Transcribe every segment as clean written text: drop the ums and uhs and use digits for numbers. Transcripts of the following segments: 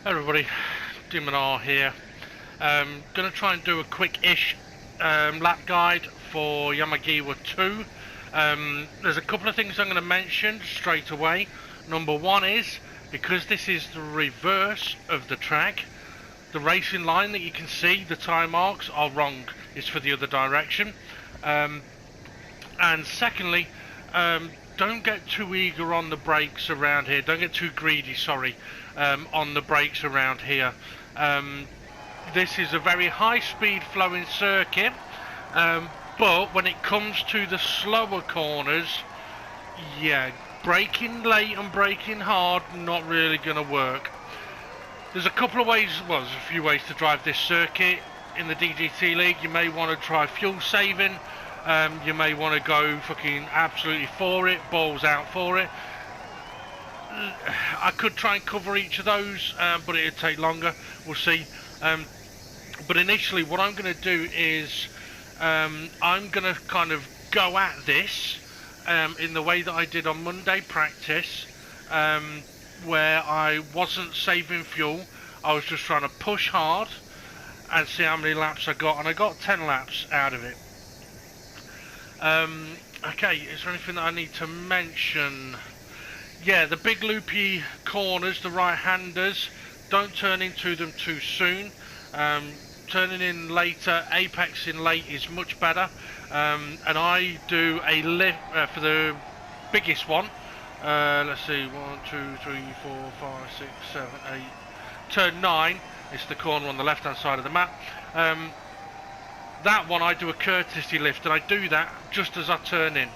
Everybody, Dimanar here. Gonna try and do a quick-ish lap guide for Yamagiwa 2. There's a couple of things I'm going to mention straight away. Number one is, because this is the reverse of the track, the racing line that you can see, the tyre marks, are wrong. It's for the other direction. And secondly, don't get too eager on the brakes around here. Don't get too greedy, sorry, on the brakes around here. This is a very high-speed flowing circuit, but when it comes to the slower corners, yeah, braking late and braking hard, not really going to work. There's a couple of ways, well, there's a few ways to drive this circuit in the DGT League. You may want to try fuel saving. You may want to go fucking absolutely for it, balls out for it. I could try and cover each of those, but it'd take longer. We'll see. But initially, what I'm going to do is I'm going to kind of go at this in the way that I did on Monday practice, where I wasn't saving fuel. I was just trying to push hard and see how many laps I got, and I got 10 laps out of it. Okay, is there anything that I need to mention? Yeah, the big loopy corners, the right-handers, don't turn into them too soon. Turning in later, apexing late is much better. And I do a lift for the biggest one. Let's see, 1, 2, 3, 4, 5, 6, 7, 8. Turn 9 is the corner on the left-hand side of the map. That one I do a courtesy lift, and I do that just as I turn in,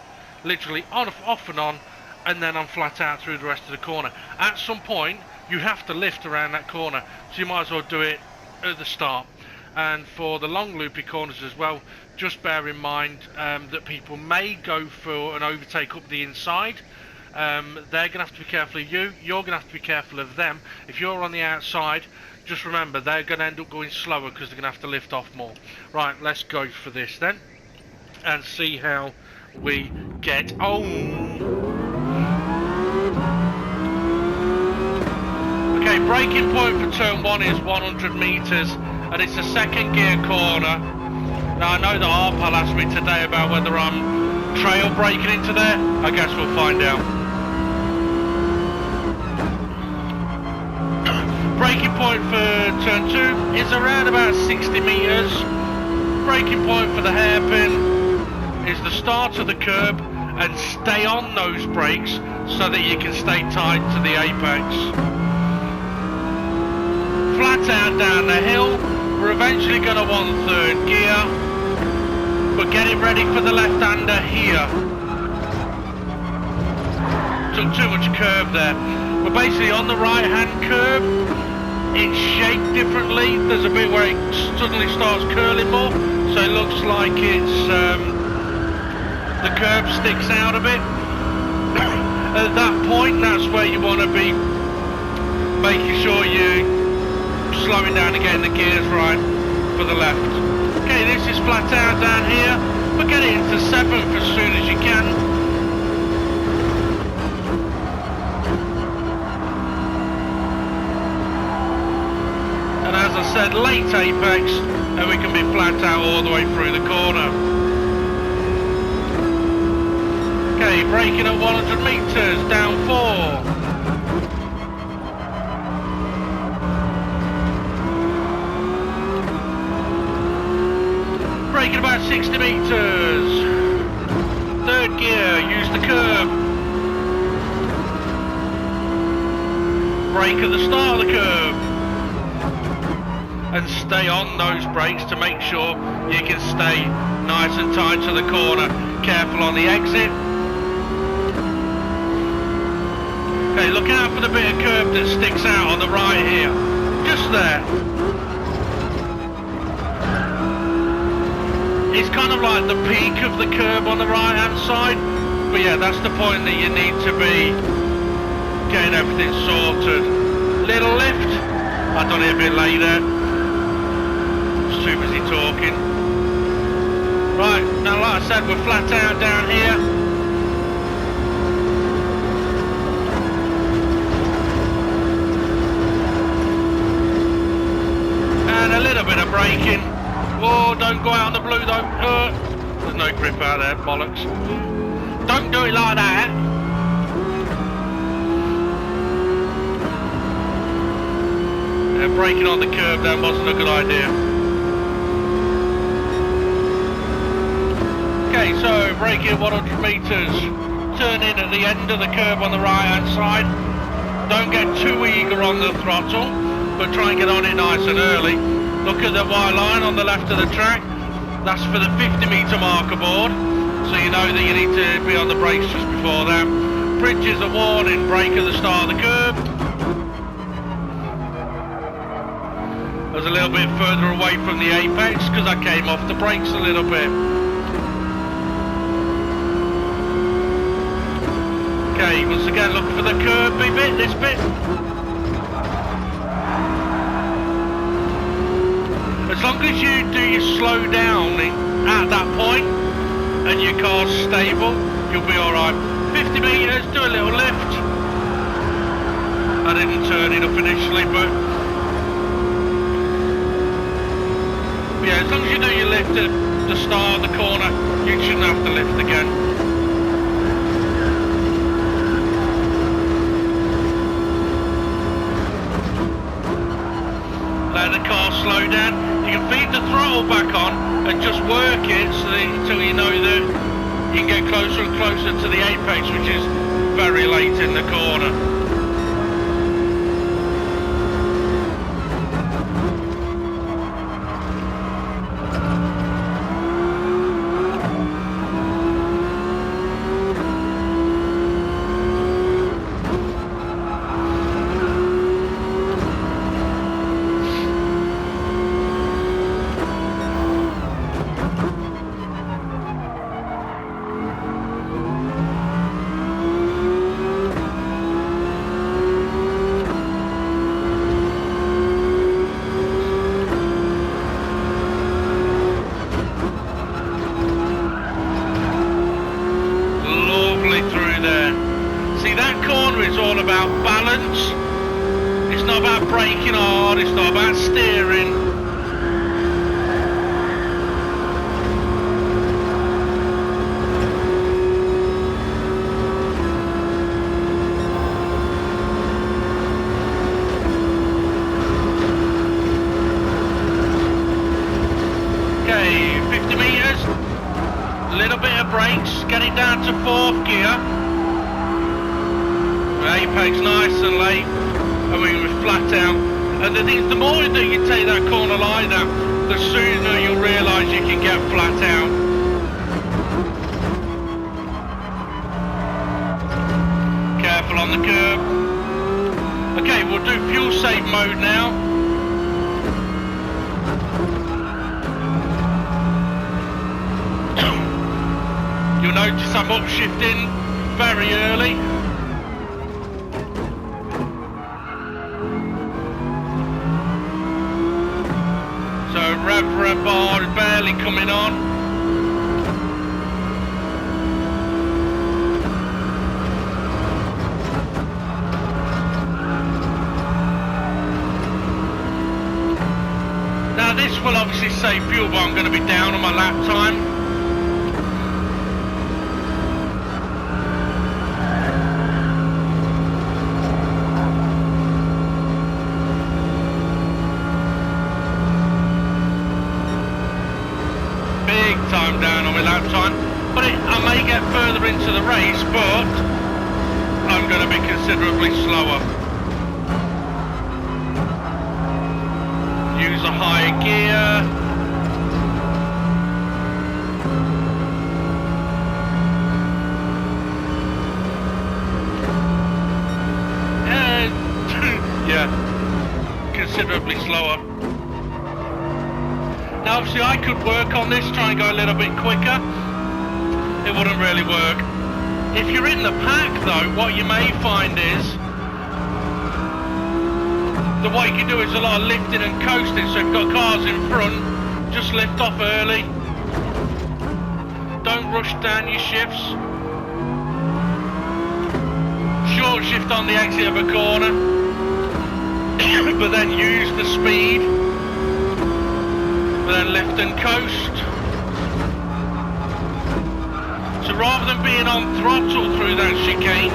literally on, off and on, and then I'm flat out through the rest of the corner. At some point you have to lift around that corner, so you might as well do it at the start. And for the long loopy corners as well, just bear in mind that people may go for an overtake up the inside. They're going to have to be careful of you, you're going to have to be careful of them. If you're on the outside, just remember they're going to end up going slower because they're going to have to lift off more. Right, let's go for this then and see how we get on. Okay, braking point for turn 1 is 100 metres and it's a second gear corner. Now I know that Arpal asked me today about whether I'm trail braking into there. I guess we'll find out. Braking point for turn 2 is around about 60 metres. Braking point for the hairpin is the start of the curb, and stay on those brakes so that you can stay tight to the apex. Flat out down the hill, we're eventually going to want third gear, but get it ready for the left-hander here. Took too much curb there. We're basically on the right-hand curb. It's shaped differently. There's a bit where it suddenly starts curling more, so it looks like it's the curb sticks out a bit. At that point, that's where you want to be making sure you're slowing down and getting the gears right for the left. Okay, this is flat out down here, but get it into 7th as soon as you can. And as I said, late apex, and we can be flat out all the way through the corner. Okay, braking at 100 metres, down 4. Braking about 60 metres. Third gear, use the curb. Brake at the start of the curb. And stay on those brakes to make sure you can stay nice and tight to the corner. Careful on the exit. Okay, look out for the bit of curb that sticks out on the right here. Just there. It's kind of like the peak of the curb on the right hand side. But yeah, that's the point that you need to be getting everything sorted. Little lift. I've done it a bit later. Too busy talking. Right, now like I said, we're flat out down here. the braking. Oh, don't go out on the blue though. There's no grip out there, bollocks. Don't do it like that. Yeah, braking on the curb then wasn't a good idea. Okay, so braking at 100 metres. Turn in at the end of the curb on the right hand side. Don't get too eager on the throttle, but try and get on it nice and early. Look at the white line on the left of the track. That's for the 50 metre marker board, so you know that you need to be on the brakes just before that. Bridge is a warning, brake at the start of the curb. I was a little bit further away from the apex because I came off the brakes a little bit. Okay, once again look for the curvy bit, this bit. As long as you do your slow down at that point and your car's stable, you'll be alright. 50 metres, do a little lift. I didn't turn it up initially, but yeah, as long as you do your lift at the start of the corner, you shouldn't have to lift again. Let the car slow down. You can feed the throttle back on and just work it so until you know that you can get closer and closer to the apex, which is very late in the corner. Braking hard, it's not about steering. Okay, 50 metres, a little bit of brakes, get it down to 4th gear. Apex nice and late. I mean, we're flat out, and the thing is, the more that you take that corner like that, the sooner you'll realise you can get flat out. Careful on the curb. Okay, we'll do fuel save mode now. You'll notice I'm upshifting very early. Rev bar is barely coming on. Now this will obviously save fuel, but I'm going to be down on my lap time. Time down on my lap time, but I may get further into the race, but I'm going to be considerably slower. Use a higher gear. Yeah, considerably slower. Now obviously I could work on this, try and go a little bit quicker. It wouldn't really work. If you're in the pack though, what you may find is that what you can do is a lot of lifting and coasting. So if you've got cars in front, just lift off early. Don't rush down your shifts. Short shift on the exit of a corner, but then use the speed. but then lift and coast. So rather than being on throttle through that chicane,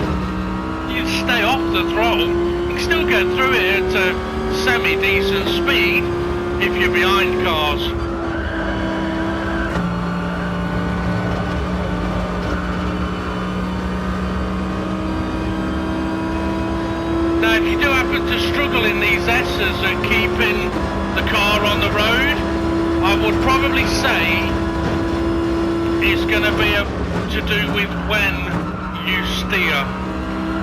you stay off the throttle. You can still get through it at a semi-decent speed if you're behind cars. Now if you do happen to struggle in these S's at keeping the car on the road, I would probably say it's going to be to do with when you steer.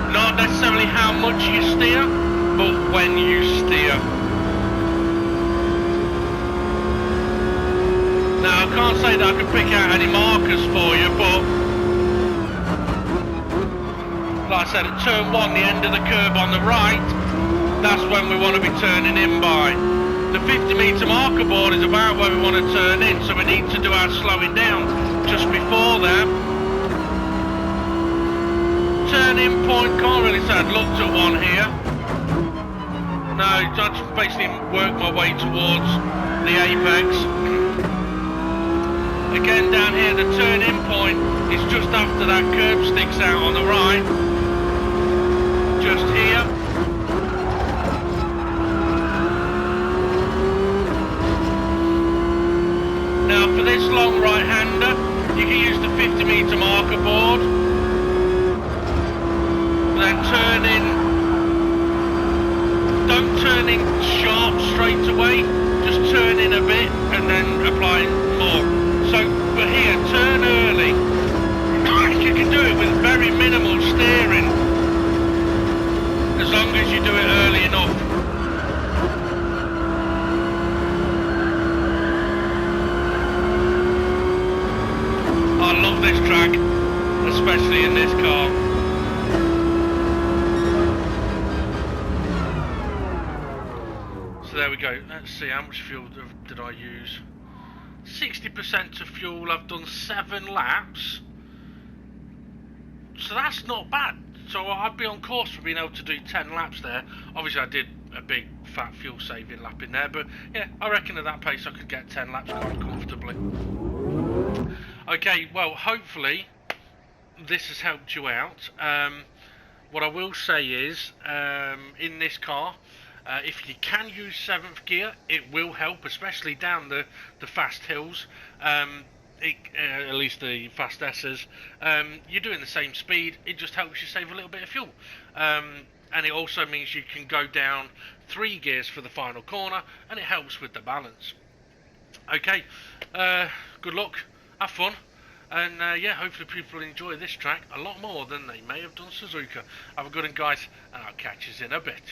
Not necessarily how much you steer, but when you steer. Now I can't say that I can pick out any markers for you, but like I said, at turn 1, the end of the curb on the right, that's when we want to be turning in by. The 50 metre marker board is about where we want to turn in, so we need to do our slowing down just before that. Turning point, can't really say I'd looked at one here. No, I just basically worked my way towards the apex. Again down here, the turn-in point is just after that curb sticks out on the right. Just here. Now for this long right-hander, you can use the 50 metre marker board. Then turn in, don't turn in sharp straight away, just turn in a bit and then apply more. So, but here, turn early. You can do it with very minimal steering, as long as you do it early enough. I love this track, especially in this car. So there we go. Let's see, how much fuel did I use? 60% of fuel. I've done 7 laps. So that's not bad. So I'd be on course for being able to do 10 laps there. Obviously I did a big fat fuel saving lap in there, but yeah, I reckon at that pace I could get 10 laps quite comfortably. Okay, well hopefully this has helped you out. What I will say is, in this car, if you can use 7th gear, it will help, especially down the fast hills. At least the fast S's. You're doing the same speed, it just helps you save a little bit of fuel. And it also means you can go down 3 gears for the final corner, and it helps with the balance. Okay, good luck, have fun, and yeah, hopefully people enjoy this track a lot more than they may have done Suzuka. Have a good one, guys, and I'll catch you in a bit.